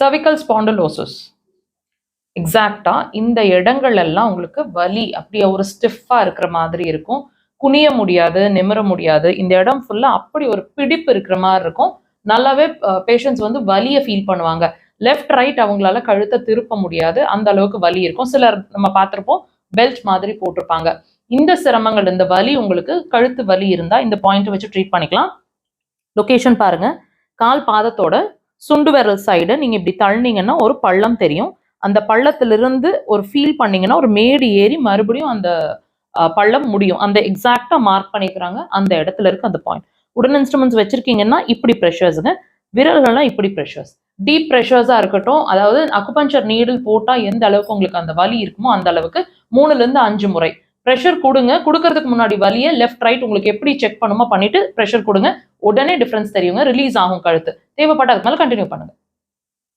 cervical spondylosis. எக்ஸாக்டா இந்த இடங்கள் எல்லாம் உங்களுக்கு வலி அப்படியே ஒரு ஸ்டிஃபா இருக்கிற மாதிரி இருக்கும். குனிய முடியாது, நிமிர முடியாது. இந்த இடம் ஃபுல்லா அப்படி ஒரு பிடிப்பு இருக்கிற மாதிரி இருக்கும். நல்லாவே பேஷண்ட்ஸ் வந்து வலியை ஃபீல் பண்ணுவாங்க. லெஃப்ட் ரைட் அவங்களால கழுத்தை திருப்ப முடியாது, அந்த அளவுக்கு வலி இருக்கும். சிலர் நம்ம பார்த்துருப்போம் பெல்ட் மாதிரி போட்டிருப்பாங்க. இந்த சிரமங்கள், இந்த வலி உங்களுக்கு கழுத்து வலி இருந்தா இந்த பாயிண்ட் வச்சு ட்ரீட் பண்ணிக்கலாம். லொகேஷன் பாருங்க, கால் பாதத்தோட சுண்டு விரல் சைடு நீங்க இப்படி தள்ளினீங்கன்னா ஒரு பள்ளம் தெரியும். அந்த பள்ளத்திலிருந்து ஒரு ஃபீல் பண்ணீங்கன்னா ஒரு மேடு ஏறி மறுபடியும் அந்த பள்ளம் முடியும். அந்த எக்ஸாக்டா மார்க் பண்ணிக்கிறாங்க, அந்த இடத்துல இருக்கு அந்த பாயிண்ட். உடன் இன்ஸ்ட்ருமெண்ட்ஸ் வச்சிருக்கீங்கன்னா இப்படி ப்ரெஷர்ஸுங்க, விரல்கள்லாம் இப்படி ப்ரெஷர்ஸ். டீப் ப்ரெஷர்ஸா இருக்கட்டும், அதாவது அக்குபஞ்சர் நீடில் போட்டா எந்த அளவுக்கு உங்களுக்கு அந்த வலி இருக்குமோ அந்த அளவுக்கு 3லிருந்து 5 முறை ப்ரெஷர் கொடுங்க. கொடுக்கறதுக்கு முன்னாடி வலியை லெஃப்ட் ரைட் உங்களுக்கு எப்படி செக் பண்ணுமோ பண்ணிட்டு ப்ரெஷர் கொடுங்க. உடனே டிஃபரன்ஸ் தெரியுங்க, ரிலீஸ் ஆகும் கழுத்து. தேவைப்பட்ட அதுக்கு மேலே கண்டினியூ பண்ணுங்க.